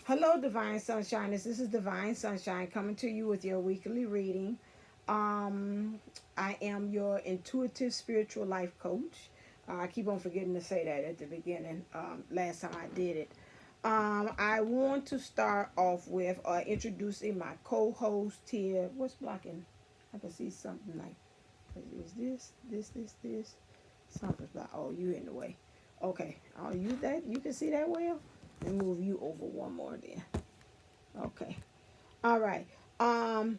Hello, Divine Sunshiners. This is Divine Sunshine coming to you with your weekly reading. Um, I am your intuitive spiritual life coach. I keep on forgetting to say that at the beginning. Last time I did it. I want to start off with introducing my co-host here. What's blocking? I can see something like, is this? Something's blocked. Oh, you in the way. Okay. Oh, you can see that well? And move you over one more then. Okay. All right. Um.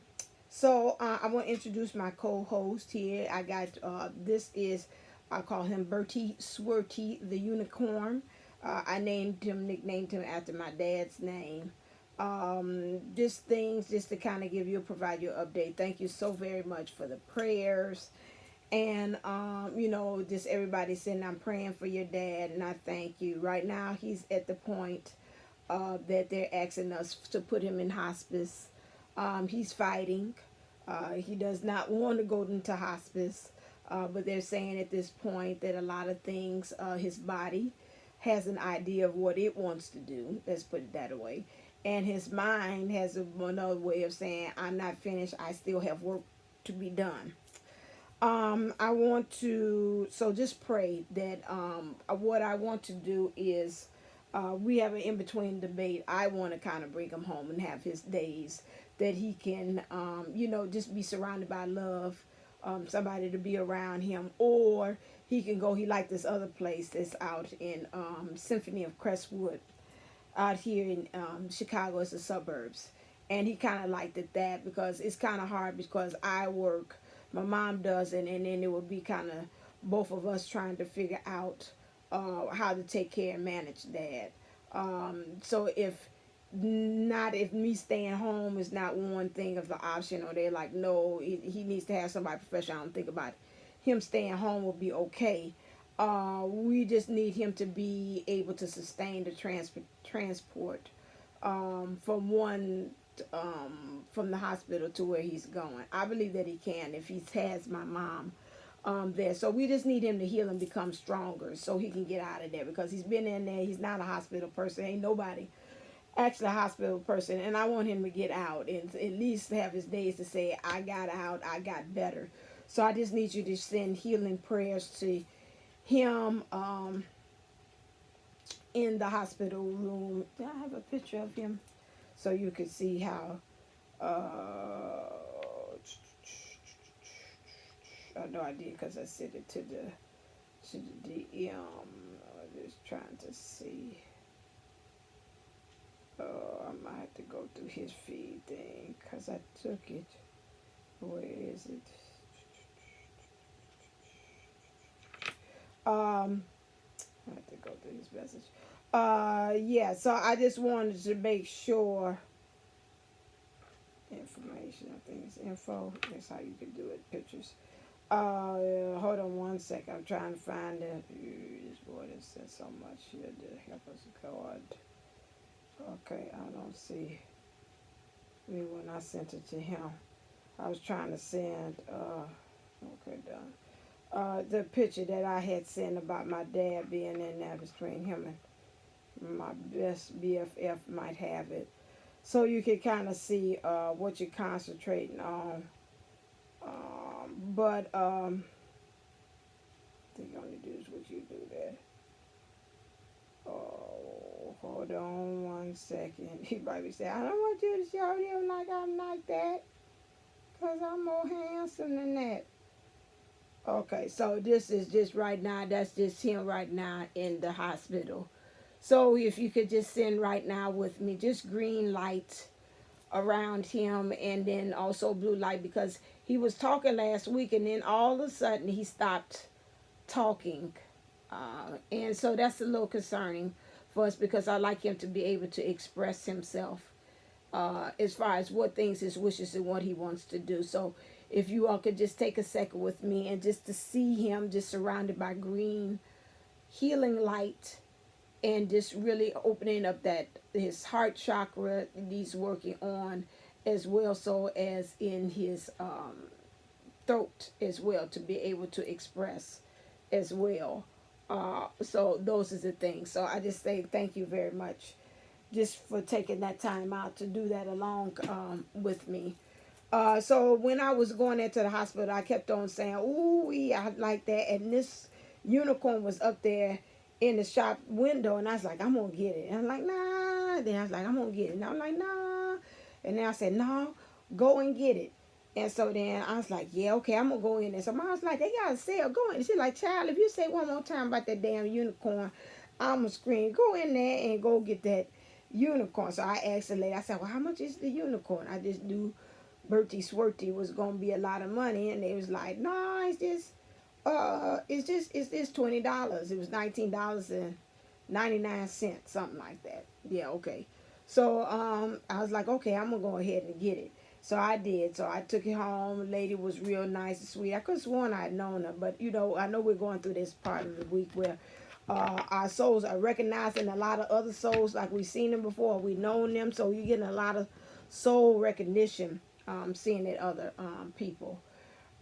I want to introduce my co-host here. I got this is I call him Bertie Swirty the Unicorn. I nicknamed him after my dad's name. Just things just to kind of provide you an update. Thank you so very much for the prayers. And just everybody saying I'm praying for your dad, and I thank you. Right now, he's at the point that they're asking us to put him in hospice. He's fighting. He does not want to go into hospice, but they're saying at this point that a lot of things, his body has an idea of what it wants to do. Let's put it that way. And his mind has another way of saying, I'm not finished. I still have work to be done. I want to, so just pray that what I want to do is we have an in between debate. I want to kind of bring him home and have his days that he can, just be surrounded by love, somebody to be around him, or he can go. He like this other place that's out in Symphony of Crestwood, out here in Chicago. It's the suburbs, and he kind of liked it that because it's kind of hard because I work, my mom doesn't, and then it would be kind of both of us trying to figure out how to take care and manage that. So if me staying home is not one thing of the option, or they're like, no, he needs to have somebody professional. I don't think about it. Him staying home will be okay. We just need him to be able to sustain the transport from the hospital to where he's going. I believe that he can if he has my mom there. So we just need him to heal and become stronger so he can get out of there because he's been in there. He's not a hospital person. Ain't nobody actually a hospital person. And I want him to get out and at least have his days to say, I got out, I got better. So I just need you to send healing prayers to him in the hospital room. Do I have a picture of him so you can see how uh, no, I did because I sent it to the DM. I'm just trying to see. I might have to go through his feed thing because I took it. Where is it? I have to go through his message. Yeah, so I just wanted to make sure. Information, I think it's info. That's how you can do it. Pictures. Hold on one second. I'm trying to find it. This boy that said so much here to help us God. Okay, I don't see me when I sent it to him. I was trying to send okay, done. The picture that I had sent about my dad being in there between him and my best BFF might have it. So you can kind of see what you're concentrating on. But I think all you do is what you do there. Oh, hold on one second. He probably said, I don't want you to show him like I'm like that. Because I'm more handsome than that. Okay, so this is just right now. That's just him right now in the hospital. So if you could just send right now with me, just green light around him and then also blue light because he was talking last week and then all of a sudden he stopped talking. And so that's a little concerning for us because I like him to be able to express himself as far as what things, his wishes, and what he wants to do. So if you all could just take a second with me and just to see him just surrounded by green healing light and just really opening up that his heart chakra needs working on as well, so as in his throat as well to be able to express as well. So those are the things. So I just say thank you very much just for taking that time out to do that along with me. So when I was going into the hospital, I kept on saying, "Ooh, I like that." And this unicorn was up there in the shop window, and I was like, "I'm gonna get it." And I'm like, "Nah." Then I was like, "I'm gonna get it." And I'm like, "Nah." And then I said, "No, go and get it." And so then I was like, "Yeah, okay, I'm gonna go in there." So Mom was like, "They got a sale. Go in." She's like, "Child, if you say one more time about that damn unicorn, I'm gonna scream. Go in there and go get that unicorn." So I asked the lady. I said, "Well, how much is the unicorn?" I just knew Bertie Swerty was gonna be a lot of money, and they was like, "No, it's just $20. It was $19.99, something like that." Yeah, okay. So I was like, "Okay, I'm gonna go ahead and get it." So I did. So I took it home. The lady was real nice and sweet. I could have sworn I had known her, but I know we're going through this part of the week where our souls are recognizing a lot of other souls, like we've seen them before, we've known them. So you're getting a lot of soul recognition, seeing it other people.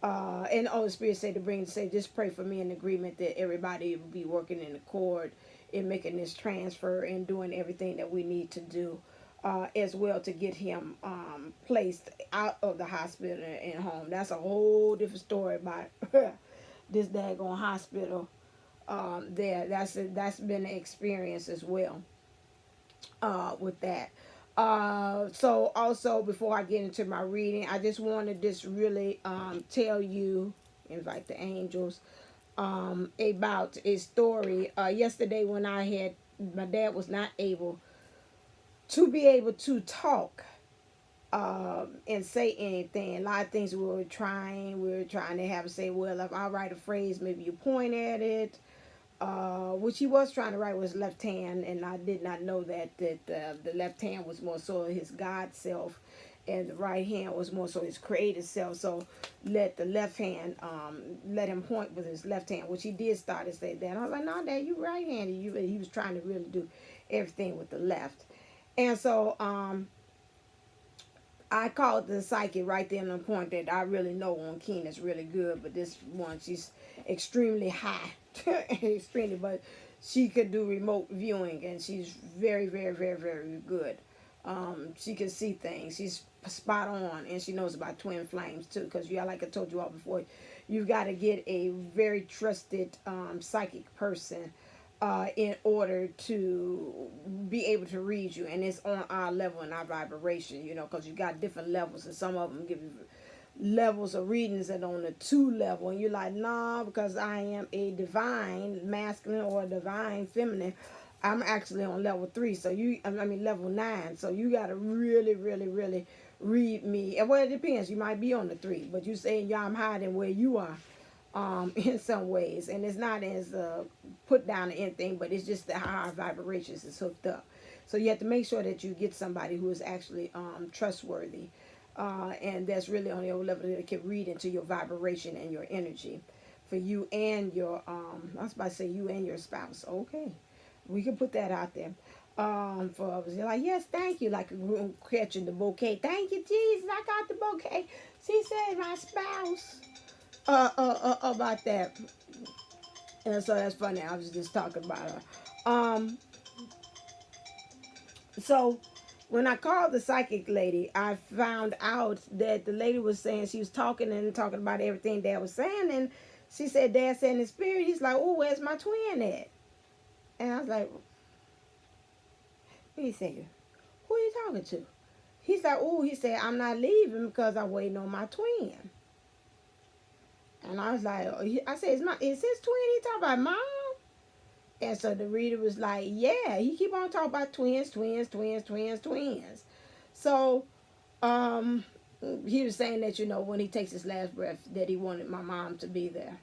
And the Holy Spirit said just pray for me in agreement that everybody will be working in accord in making this transfer and doing everything that we need to do, as well, to get him placed out of the hospital and home. That's a whole different story about this daggone hospital. That's been an experience as well, with that. So also, before I get into my reading, I just want to just really tell you, invite the angels, about a story. Yesterday when my dad was not able to talk and say anything. A lot of things we were trying to have him say, well, if I write a phrase, maybe you point at it. Which he was trying to write with his left hand, and I did not know that the left hand was more so his God self, and the right hand was more so his creative self. So let the left hand, let him point with his left hand, which he did start to say that. I was like, "No, Dad, you right-handed." He was trying to really do everything with the left, and so I called the psychic right there on the point that I really know on Keen is really good, but this one, she's extremely high, extremely, but she could do remote viewing, and she's very, very, very, very good. She can see things. She's spot on, and she knows about twin flames too, because like I told you all before, you've got to get a very trusted psychic person in order to be able to read you, and it's on our level and our vibration, because you got different levels, and some of them give you levels of readings that on the 2 level, and you're like, "Nah, because I am a divine masculine or a divine feminine, I'm actually on level 3, so level 9, so you got to really, really, really read me." And well, it depends, you might be on the 3, but you saying, "Yeah, I'm higher than where you are." In some ways, and it's not as put down or anything, but it's just how our vibrations is hooked up. So you have to make sure that you get somebody who is actually trustworthy, and that's really on your level that can read into your vibration and your energy for you and your I was about to say you and your spouse. Okay, we can put that out there. For others, you're like, "Yes, thank you," like a groom catching the bouquet. "Thank you, Jesus, I got the bouquet." She said, "My spouse." About that, and so that's funny. I was just talking about her. So when I called the psychic lady, I found out that the lady was saying, she was talking about everything Dad was saying, and she said, "Dad said in the spirit," he's like, "Oh, where's my twin at?" And I was like, "Wait a second, who are you talking to?" He's like, "Oh," he said, "I'm not leaving because I'm waiting on my twin." And I was like, I said, "Is his twin?" He talking about Mom? And so the reader was like, "Yeah, he keep on talking about twins, twins, twins, twins, twins." So he was saying that, when he takes his last breath, that he wanted my mom to be there.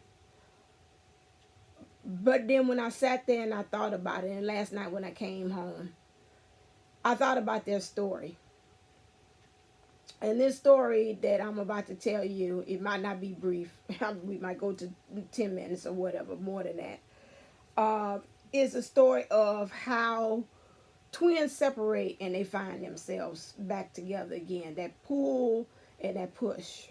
But then when I sat there and I thought about it, and last night when I came home, I thought about their story. And this story that I'm about to tell you, it might not be brief. We might go to 10 minutes or whatever, more than that. Is a story of how twins separate and they find themselves back together again. That pull and that push.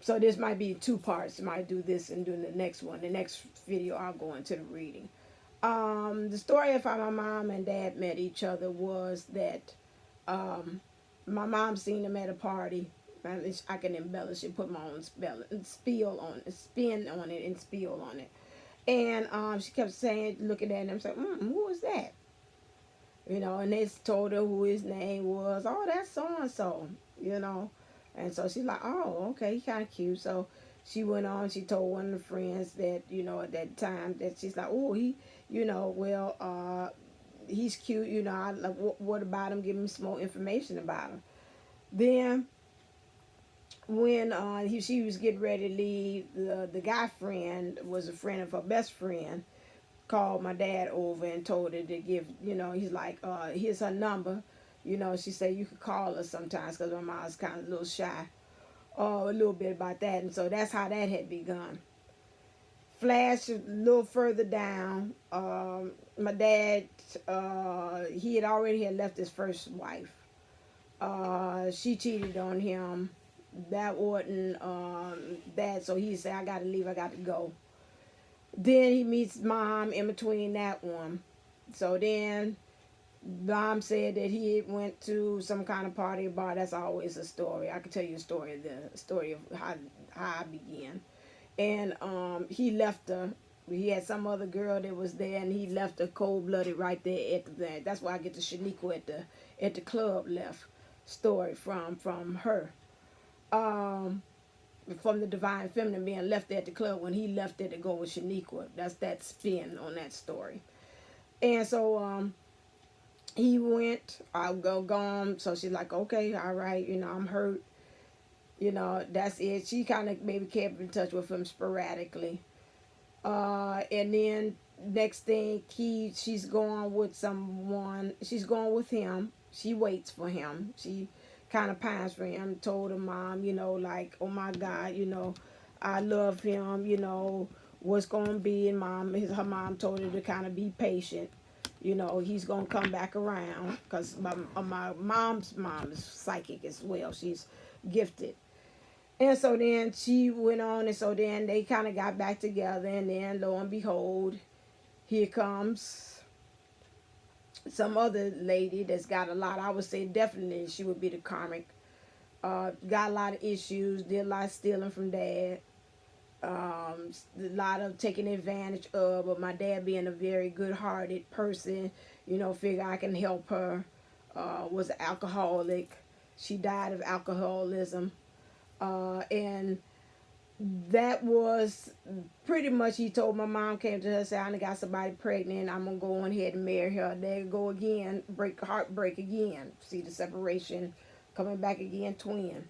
So this might be 2 parts. I might do this and do the next one. The next video I'll go into the reading. The story of how my mom and dad met each other was that my mom seen them at a party. I can embellish it, put my own spill on it, spin on it, and spill on it. And she kept saying, looking at him, saying, "Who is that?" And they told her who his name was. Oh, that's so and so. You know, and so she's like, "Oh, okay, he kind of cute." So she went on. She told one of the friends that at that time that she's like, "Oh, well, he's cute. I like what about him? Give me some more information about him." Then when she was getting ready to leave, the guy friend was a friend of her best friend, called my dad over and told her to give, he's like, here's her number. She said you could call her sometimes because my mom's kind of a little shy, a little bit about that. And so that's how that had begun. Flash a little further down, my dad, he had left his first wife. She cheated on him. That wasn't that, so he said, I got to leave, I got to go. Then he meets mom in between that one. So then mom said that he went to some kind of party or bar. That's always a story. I could tell you the story of how I began. And he left her. He had some other girl that was there, and he left her cold blooded right there at the. That's why I get the Shaniqua at the club left story from her. From the divine feminine being left at the club when he left there to go with Shaniqua. That's that spin on that story. And so he went, I'll go gone. So she's like, okay, all right, I'm hurt. That's it. She kind of maybe kept in touch with him sporadically. And then next thing, she's going with someone. She's going with him. She waits for him. She kind of pines for him. Told her mom, like, oh my God, I love him. What's gonna be. And her mom told her to kind of be patient. He's gonna come back around because my mom's mom is psychic as well. She's gifted. And so then she went on, and so then they kind of got back together, and then lo and behold, here comes some other lady that's got a lot. I would say definitely she would be the karmic. Got a lot of issues, did a lot of stealing from dad, a lot of taking advantage of, but my dad being a very good-hearted person, figure I can help her. Was an alcoholic. She died of alcoholism. And that was pretty much, he told my mom, came to her, said, I got somebody pregnant, I'm going to go on ahead and marry her. There you go again, heartbreak again. See the separation, coming back again, twin.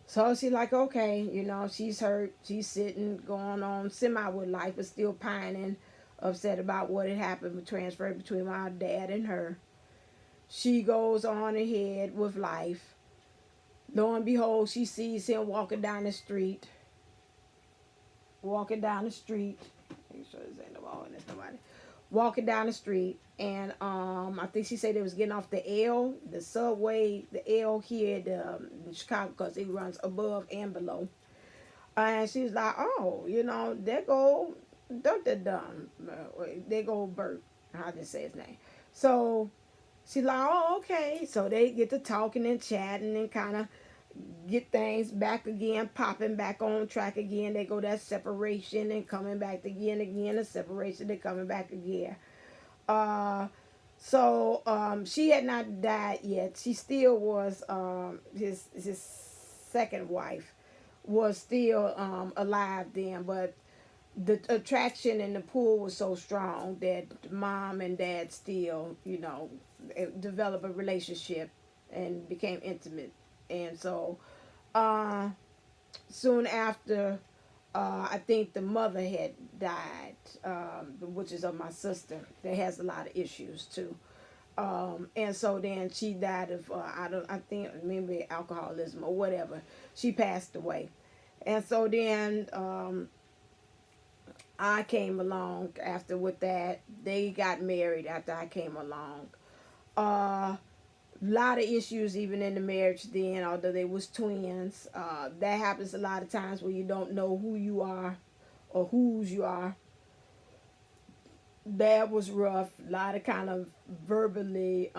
So she's like, okay, she's hurt, she's sitting, going on semi with life, but still pining, upset about what had happened, transferred between my dad and her. She goes on ahead with life. Lo and behold, she sees him walking down the street. Make sure there's nobody. Walking down the street, and I think she said they was getting off the subway, the L here in Chicago, because it runs above and below. And she was like, oh, there go dum. There go Bert. I didn't say his name. So she's like, oh, okay. So they get to talking and chatting and kind of get things back again, popping back on track again. They go that separation and coming back again, a separation and coming back again. So she had not died yet. She still was, his second wife was still alive then, but the attraction and the pull was so strong that mom and dad still, developed a relationship and became intimate. And so soon after, I think the mother had died, which is of my sister, that has a lot of issues too. And so then she died of, I think maybe alcoholism or whatever. She passed away. And so then I came along after with that. They got married after I came along. Lot of issues even in the marriage then, although they was twins. That happens a lot of times where you don't know who you are or whose you are. That was rough. A lot of kind of verbally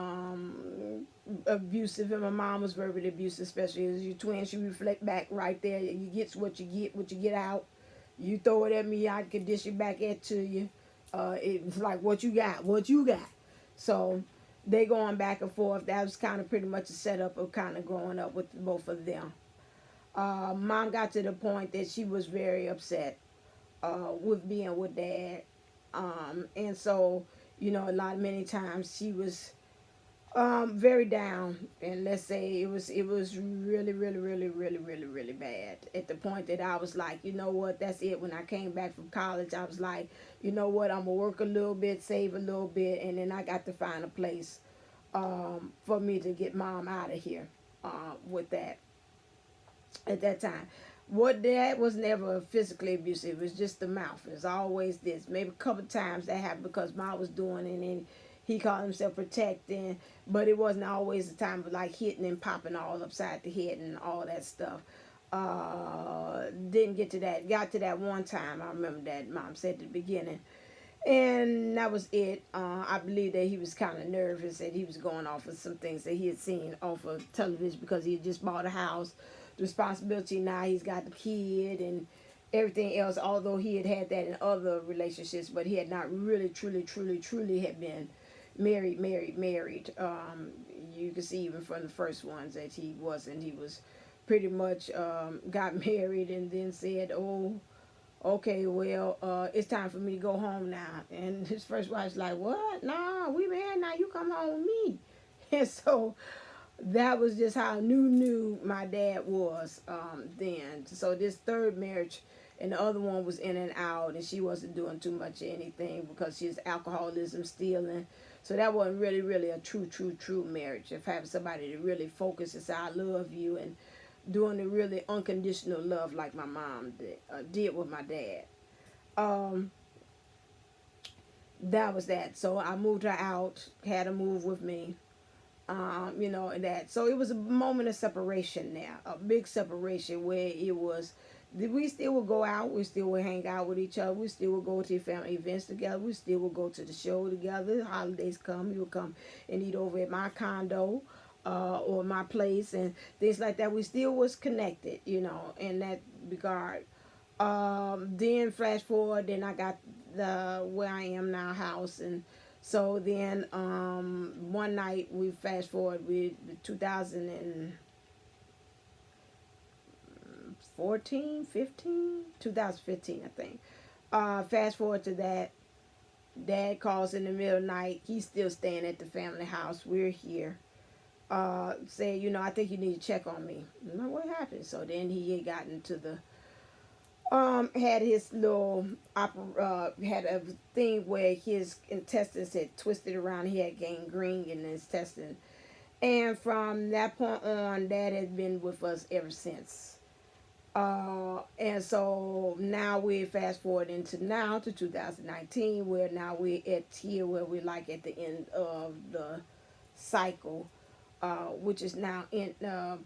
abusive, and my mom was verbally abusive, especially as your twin. She reflect back right there. You get what you get out. You throw it at me, I can dish it back at to you. It's like what you got, what you got. So they going back and forth. That was kind of pretty much a setup of kind of growing up with both of them. Mom got to the point that she was very upset with being with dad. And so, you know, many times she was very down, and let's say it was really bad, at the point that I was like, you know what, that's it. When I came back from college, I was like, you know what, I'm gonna work a little bit, save a little bit, and then I got to find a place for me to get mom out of here with that at that time. What dad was never physically abusive. It was just the mouth. It's always this. Maybe a couple times that happened because mom was doing it, and he called himself protecting, but it wasn't always the time of like hitting and popping all upside the head and all that stuff. Didn't get to that. Got to that one time. I remember that mom said at the beginning, and that was it. I believe that he was kind of nervous, and he was going off of some things that he had seen off of television because he had just bought a house. The responsibility now, he's got the kid and everything else, although he had that in other relationships, but he had not really truly had been married. You can see even from the first ones that he wasn't. He was pretty much got married and then said, oh, okay, well, it's time for me to go home now. And his first wife's like, what? Nah, we married now, you come home with me. And so that was just how new my dad was then. So this third marriage, and the other one was in and out, and she wasn't doing too much of anything because she's alcoholism, stealing. So that wasn't really a true marriage. If having somebody to really focus and say, I love you, and doing the really unconditional love like my mom did with my dad. That was that. So I moved her out, had her move with me. You know, and that. So it was a moment of separation there, a big separation where it was, we still would go out, we still would hang out with each other, we still would go to family events together, we still would go to the show together. Holidays come, he would come and eat over at my condo or my place and things like that. We still was connected, you know, in that regard. Then flash forward, then I got the where I am now house, and so then one night we fast forward with 2014, 15, 2015 I think. Fast forward to that. Dad calls in the middle of the night. He's still staying at the family house. We're here. Saying, you know, I think you need to check on me. I'm like, what happened? So then he had gotten to the had his little had a thing where his intestines had twisted around. He had gangrene in his intestine, and from that point on, Dad has been with us ever since. And so now we fast forward into now to 2019, where now we're at here where we're like at the end of the cycle, which is now in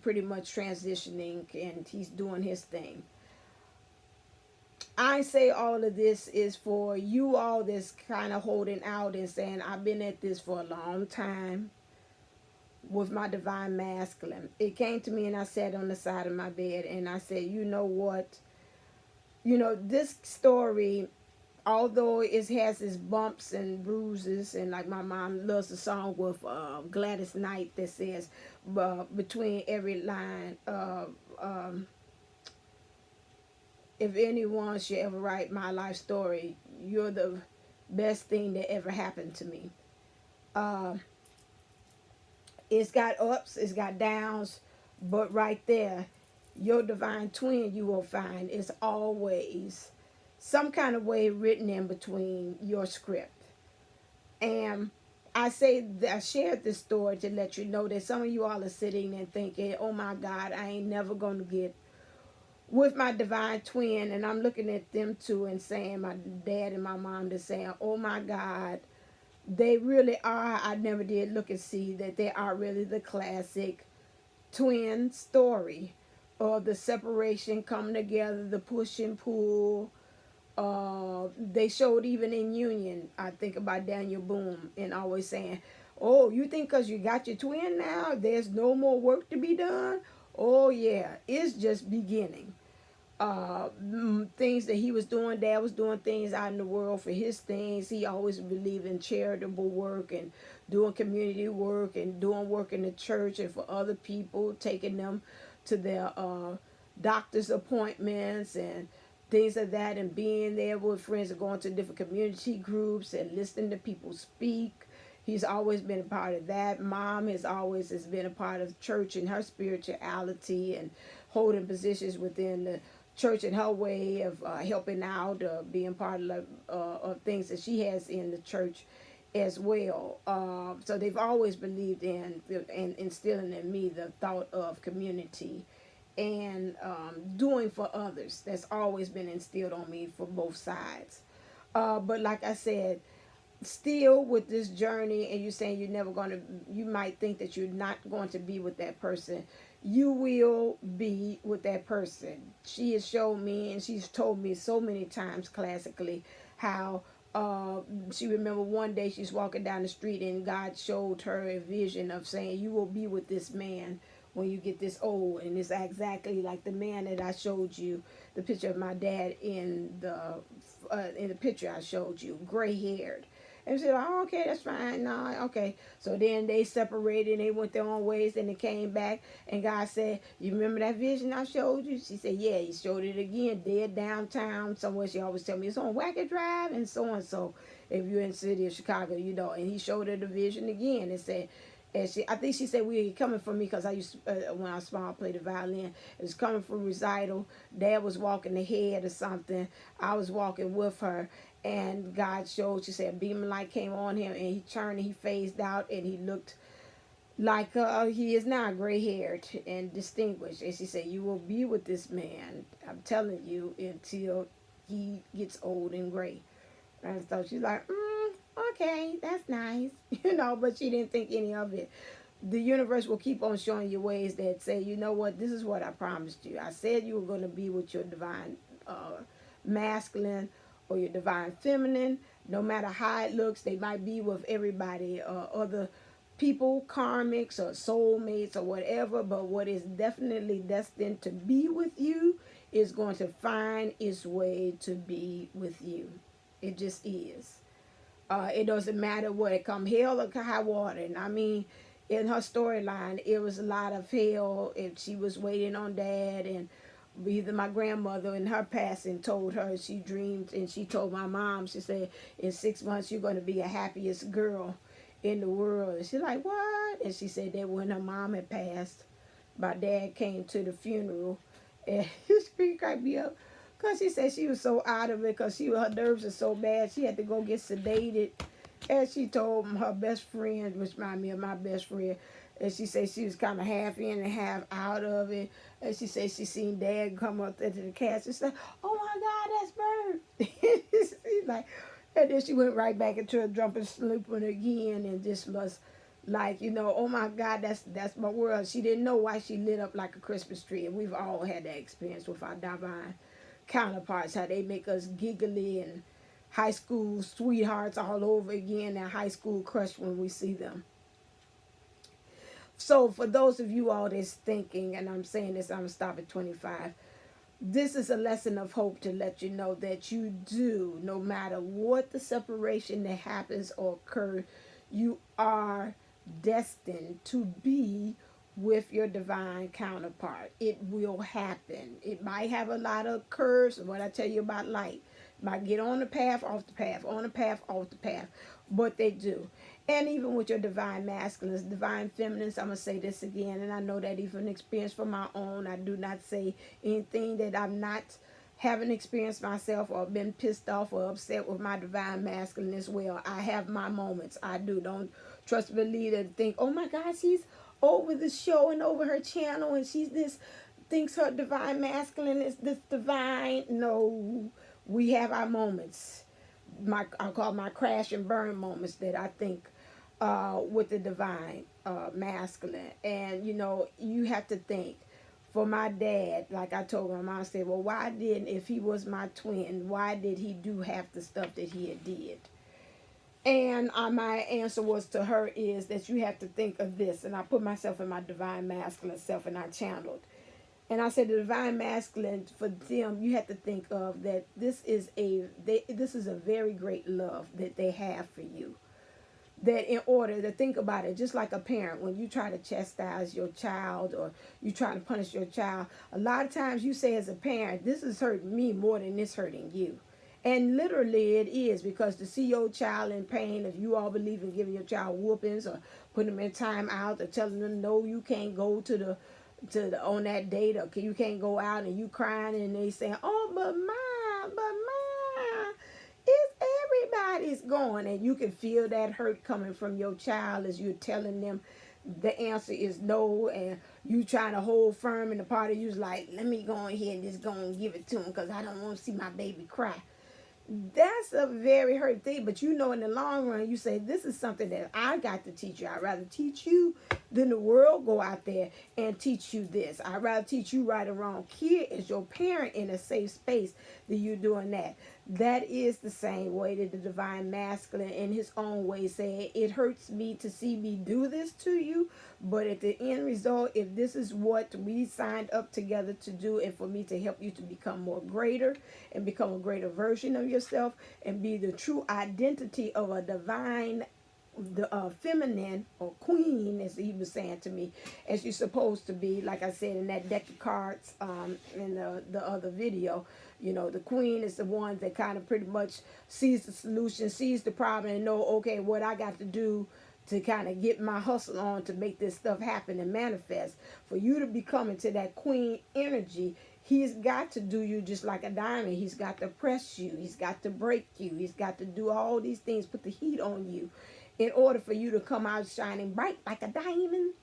pretty much transitioning, and he's doing his thing. I say all of this is for you all that's kind of holding out and saying, I've been at this for a long time with my divine masculine. It came to me and I sat on the side of my bed and I said, you know what? You know, this story, although it has its bumps and bruises, and like my mom loves a song with Gladys Knight that says, between every line, if anyone should ever write my life story, you're the best thing that ever happened to me. It's got ups, it's got downs, but right there, your divine twin, you will find, is always some kind of way written in between your script. And I shared this story to let you know that some of you all are sitting and thinking, oh my God, I ain't never going to get with my divine twin. And I'm looking at them two and saying, my dad and my mom, just saying, oh my God, they really are. I never did look and see that they are really the classic twin story of the separation, coming together, the push and pull, They showed even in union. I think about Daniellleboomlle and always saying, oh, you think because you got your twin now, there's no more work to be done? Oh, yeah, it's just beginning. Things that he was doing, Dad was doing things out in the world for his things. He always believed in charitable work and doing community work and doing work in the church and for other people, taking them to their doctor's appointments and things like that, and being there with friends and going to different community groups and listening to people speak. He's always been a part of that. Mom has been a part of church and her spirituality and holding positions within the church and her way of helping out, being part of things that she has in the church as well. So they've always believed in and instilling in me the thought of community and doing for others. That's always been instilled on me for both sides. But like I said, still with this journey, and you're saying you might think that you're not going to be with that person. You will be with that person. She has shown me, and she's told me so many times classically, how she remember one day she's walking down the street and God showed her a vision of saying, you will be with this man when you get this old. And it's exactly like the man that I showed you, the picture of my dad in the picture I showed you, gray haired. And she said, oh, okay, that's fine. No, okay. So then they separated and they went their own ways. And they came back and God said, you remember that vision I showed you? She said, yeah, he showed it again, dead downtown somewhere. She always tell me it's on Wacker Drive and so and so. If you're in the city of Chicago, you know. And he showed her the vision again and said, I think she said, we coming from me because I used to, when I was small, I played the violin. It was coming from recital. Dad was walking ahead or something. I was walking with her. And God showed, she said, a beam of light came on him, and he turned and he phased out, and he looked like he is now, gray-haired and distinguished. And she said, you will be with this man, I'm telling you, until he gets old and gray. And so she's like, okay, that's nice. But she didn't think any of it. The universe will keep on showing you ways that say, you know what, this is what I promised you. I said you were going to be with your divine masculine or your divine feminine. No matter how it looks, they might be with everybody, other people, karmics or soulmates or whatever, but what is definitely destined to be with you is going to find its way to be with you. It just is. It doesn't matter what it come, hell or high water. And I mean, in her storyline, it was a lot of hell if she was waiting on Dad, and either my grandmother in her passing told her she dreamed, and she told my mom, she said, in 6 months you're going to be the happiest girl in the world. And she's like, what? And she said that when her mom had passed, my dad came to the funeral, and she cracked me up because she said she was so out of it because her nerves are so bad she had to go get sedated. And she told her best friend, which reminded me of my best friend, and she said she was kind of half in and half out of it. And she said she seen Dad come up into the casket. She said, oh my God, that's Bert. She's like, and then she went right back into a jumping sleeping again, and just was like, oh my God, that's my world. She didn't know why she lit up like a Christmas tree. And we've all had that experience with our divine counterparts, how they make us giggly and high school sweethearts all over again, and high school crush when we see them. So for those of you all that's thinking, and I'm saying this, I'm going to stop at 25. This is a lesson of hope to let you know that you do, no matter what the separation that happens or occurs, you are destined to be with your divine counterpart. It will happen. It might have a lot of curves, what I tell you about light. It might get on the path, off the path, on the path, off the path. But they do. And even with your divine masculines, divine feminines, I'm going to say this again, and I know that even experience from my own, I do not say anything that I'm not having experienced myself or been pissed off or upset with my divine masculine as well. I have my moments. I do. Don't trust believe and think, oh my God, she's over the show and over her channel and she's this, thinks her divine masculine is this divine. No, we have our moments. I call my crash and burn moments that I think with the divine masculine. And you have to think, for my dad, like I told my mom, I said, well, why didn't, if he was my twin, why did he do half the stuff that he had did? And my answer was to her is that you have to think of this. And I put myself in my divine masculine self and I channeled. And I said the divine masculine, for them, you have to think of that this is a very great love that they have for you. That in order to think about it, just like a parent, when you try to chastise your child or you try to punish your child, a lot of times you say as a parent, this is hurting me more than it's hurting you. And literally it is, because to see your child in pain, if you all believe in giving your child whoopings or putting them in time out or telling them, no, you can't go to the on that date, or you can't go out, and you crying and they saying, oh, but it's everybody's going, and you can feel that hurt coming from your child as you're telling them the answer is no, and you trying to hold firm, and the part of you's like, let me go ahead and just go and give it to him because I don't want to see my baby cry. That's a very hurt thing, but you know in the long run, you say, this is something that I got to teach you. I'd rather teach you than the world go out there and teach you this. I'd rather teach you right or wrong here as your parent in a safe space than you doing that. That is the same way that the divine masculine in his own way said, it hurts me to see me do this to you, but at the end result, if this is what we signed up together to do, and for me to help you to become more greater and become a greater version of yourself and be the true identity of a divine, the feminine or queen, as he was saying to me, as you're supposed to be, like I said in that deck of cards in the other video. You know, the queen is the one that kind of pretty much sees the solution, sees the problem, and know, okay, what I got to do to kind of get my hustle on to make this stuff happen and manifest. For you to become into that queen energy, he's got to do you just like a diamond. He's got to press you. He's got to break you. He's got to do all these things, put the heat on you in order for you to come out shining bright like a diamond.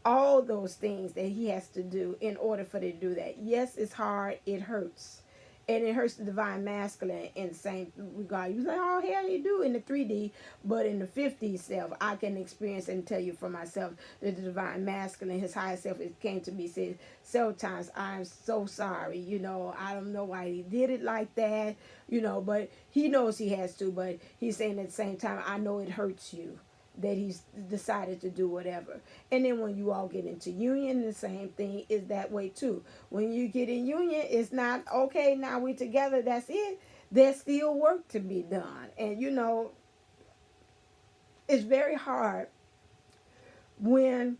All those things that he has to do in order for to do that. Yes, it's hard. It hurts. And it hurts the divine masculine in the same regard. You say, oh, hell you do in the 3D, but in the 5D self, I can experience and tell you for myself that the divine masculine, his higher self, it came to me, said several times, I'm so sorry. You know, I don't know why he did it like that, you know, but he knows he has to, but he's saying at the same time, I know it hurts you that he's decided to do whatever. And then when you all get into union, the same thing is that way too. When you get in union, it's not, okay, now we together, that's it. There's still work to be done. And you know, it's very hard when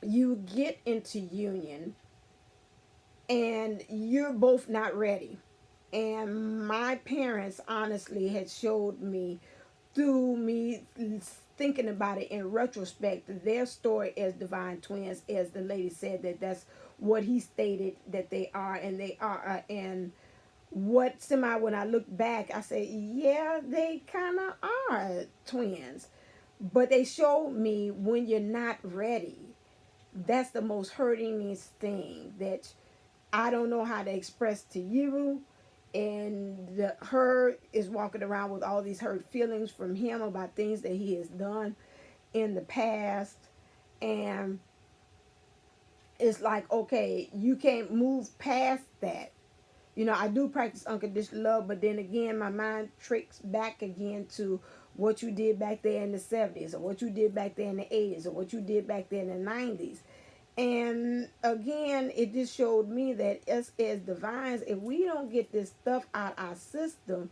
you get into union and you're both not ready. And my parents honestly had showed me, through me thinking about it in retrospect, their story as divine twins, as the lady said, that's what he stated that they are, and they are, and what when I look back, I say, yeah, they kind of are twins, but they showed me when you're not ready, that's the most hurtingest thing that I don't know how to express to you. And her is walking around with all these hurt feelings from him about things that he has done in the past. And it's like, okay, you can't move past that. You know, I do practice unconditional love, but then again, my mind tricks back again to what you did back there in the 70s, or what you did back there in the 80s, or what you did back there in the 90s. And again, it just showed me that us as divines, if we don't get this stuff out our system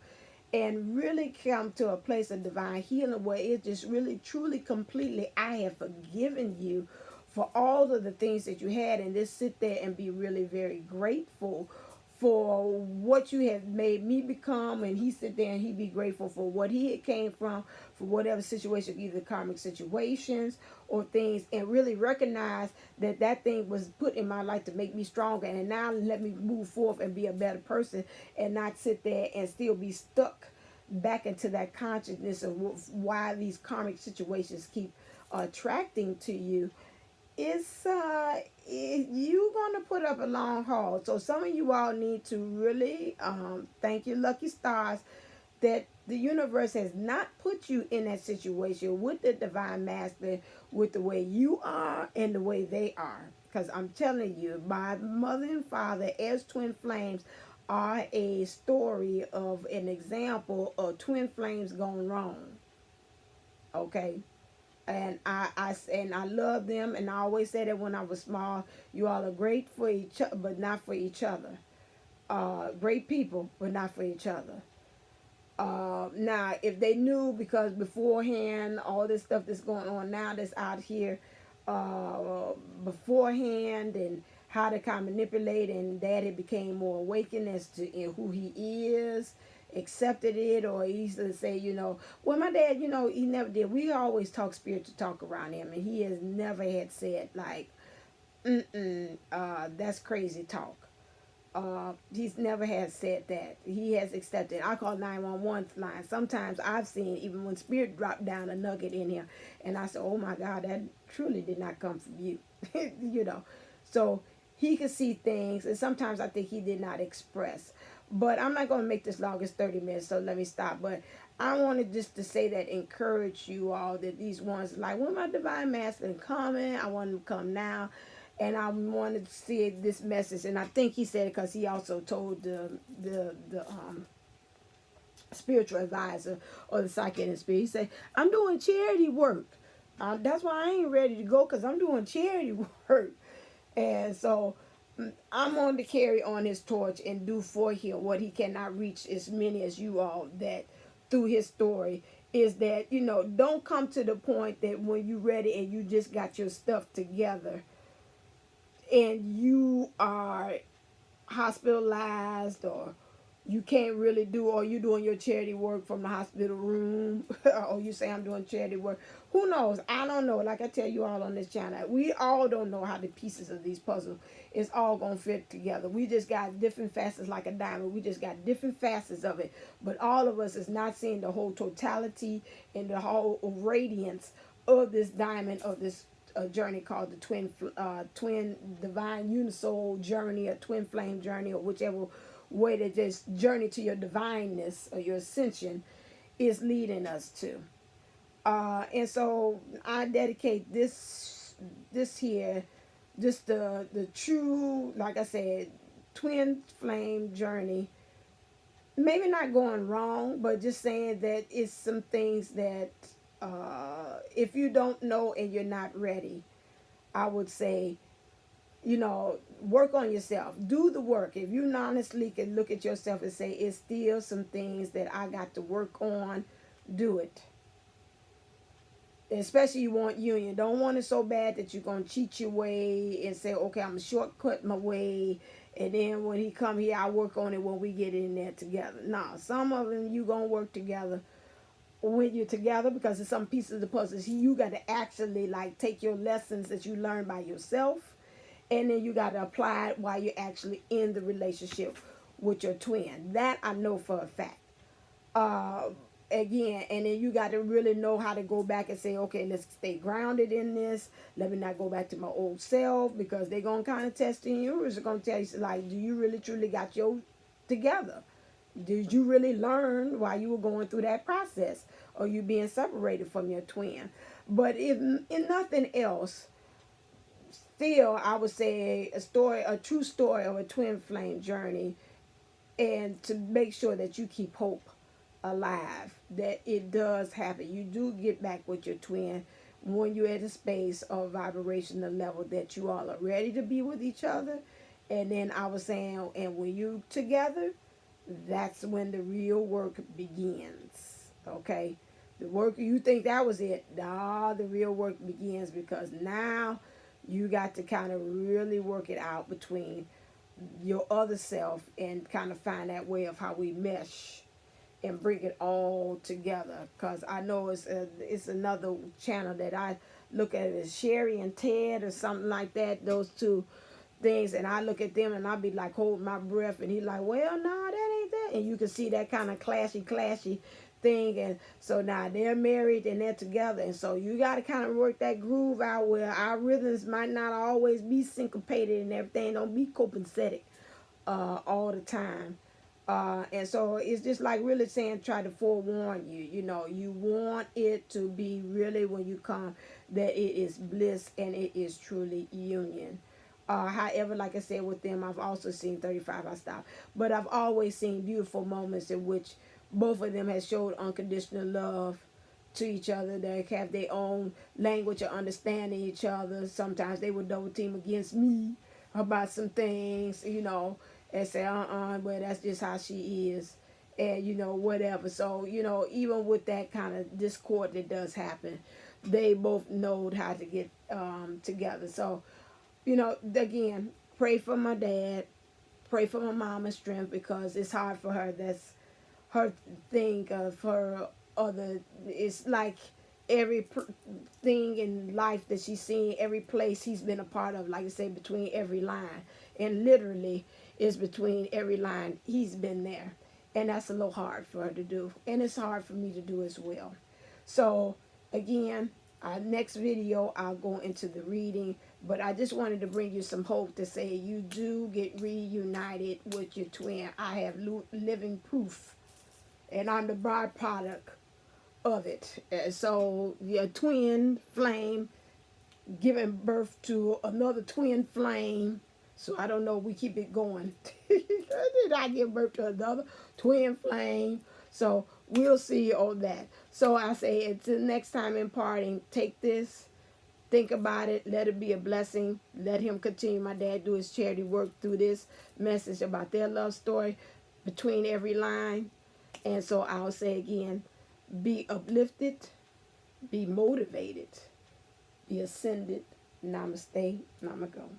and really come to a place of divine healing where it's just really, truly, completely, I have forgiven you for all of the things that you had, and just sit there and be really very grateful for what you have made me become, and he sit there and he be grateful for what he had came from, for whatever situation, either karmic situations or things, and really recognize that that thing was put in my life to make me stronger, and now let me move forth and be a better person, and not sit there and still be stuck back into that consciousness of why these karmic situations keep attracting to you. It's you gonna put up a long haul. So some of you all need to really thank your lucky stars that the universe has not put you in that situation with the divine master, with the way you are and the way they are. because I'm telling you, my mother and father as twin flames are a story of an example of twin flames gone wrong. Okay. And I love them, and I always said that when I was small, you all are great for each other, but not for each other. Great people, but not for each other. Now, if they knew, because beforehand, all this stuff that's going on now that's out here beforehand, and how to kind of manipulate, and Daddy became more awakened as to who he is, accepted it, or he used to say, well, my dad, he never did. We always talk spiritual talk around him, and he has never had said, like, that's crazy talk. He's never had said that. He has accepted. I call 911 line. Sometimes I've seen, even when spirit dropped down a nugget in here, and I said, oh my God, that truly did not come from you. So he could see things, and sometimes I think he did not express. But I'm not going to make this long as 30 minutes, so let me stop. But I wanted just to say that, encourage you all, that these ones, like, when my divine masculine coming, I want them to come now. And I wanted to see this message, and I think he said it because he also told the spiritual advisor, or the psychic and spirit. He said, I'm doing charity work. That's why I ain't ready to go, because I'm doing charity work. And so I'm on to carry on his torch and do for him what he cannot reach as many as you all, that through his story is that, don't come to the point that when you're ready and you just got your stuff together and you are hospitalized, or you can't really do, or you doing your charity work from the hospital room, or you say I'm doing charity work. Who knows? I don't know. Like I tell you all on this channel, we all don't know how the pieces of these puzzles is all going to fit together. We just got different facets, like a diamond. We just got different facets of it. But all of us is not seeing the whole totality and the whole radiance of this diamond, of this a journey called the twin divine unisoul journey, or twin flame journey, or whichever way that this journey to your divineness or your ascension is leading us to. And so I dedicate this here, just the true, like I said, twin flame journey. Maybe not going wrong, but just saying that it's some things that if you don't know and you're not ready, I would say, work on yourself. Do the work. If you honestly can look at yourself and say, it's still some things that I got to work on, do it. Especially you want union. Don't want it so bad that you're going to cheat your way and say, okay, I'm going to shortcut my way. And then when he come here, I'll work on it when we get in there together. No, some of them you going to work together when you're together, because it's some pieces of the puzzle. You got to actually like take your lessons that you learn by yourself, and then you got to apply it while you're actually in the relationship with your twin. That I know for a fact. Again, and then you got to really know how to go back and say, okay, let's stay grounded in this. Let me not go back to my old self, because they're going to kind of test in you. It's going to tell you, like, do you really truly got your together? Did you really learn while you were going through that process, or you being separated from your twin? But if in nothing else, still, I would say a true story of a twin flame journey, and to make sure that you keep hope alive, that it does happen. You do get back with your twin when you're at a space or vibrational level that you all are ready to be with each other. And then I was saying, and when you together, that's when the real work begins. Okay, the work, you think that was it? Nah, the real work begins, because now you got to kind of really work it out between your other self, and kind of find that way of how we mesh and bring it all together. Because I know it's another channel that I look at as Sherry and Ted or something like that, those two things, and I look at them and I be like holding my breath, and he like, well, nah, that ain't that. And you can see that kind of clashy thing. And so now they're married and they're together, and so you got to kind of work that groove out where our rhythms might not always be syncopated and everything, don't be copacetic all the time. And so it's just like really saying, try to forewarn you, you want it to be really, when you come, that it is bliss and it is truly union. However, like I said, with them, I've also seen 35. I stopped. But I've always seen beautiful moments in which both of them have showed unconditional love to each other. They have their own language of understanding each other. Sometimes they would double team against me about some things, you know, and say, well, that's just how she is. And, you know, whatever. So, you know, even with that kind of discord that does happen, they both know how to get together. So, you know, again, pray for my dad, pray for my mama's strength, because it's hard for her. That's her thing of her other. It's like every thing in life that she's seen, every place he's been a part of, like I say, between every line. And literally is between every line. He's been there. And that's a little hard for her to do. And it's hard for me to do as well. So, again, next video, I'll go into the reading. But I just wanted to bring you some hope to say you do get reunited with your twin. I have living proof. And I'm the byproduct of it. So your twin flame giving birth to another twin flame. So I don't know, we keep it going. Did I give birth to another twin flame? So we'll see on that. So I say until next time in parting, take this, think about it, let it be a blessing. Let him continue, my dad, do his charity work through this message about their love story between every line. And so I'll say again, be uplifted, be motivated, be ascended. Namaste, Namago.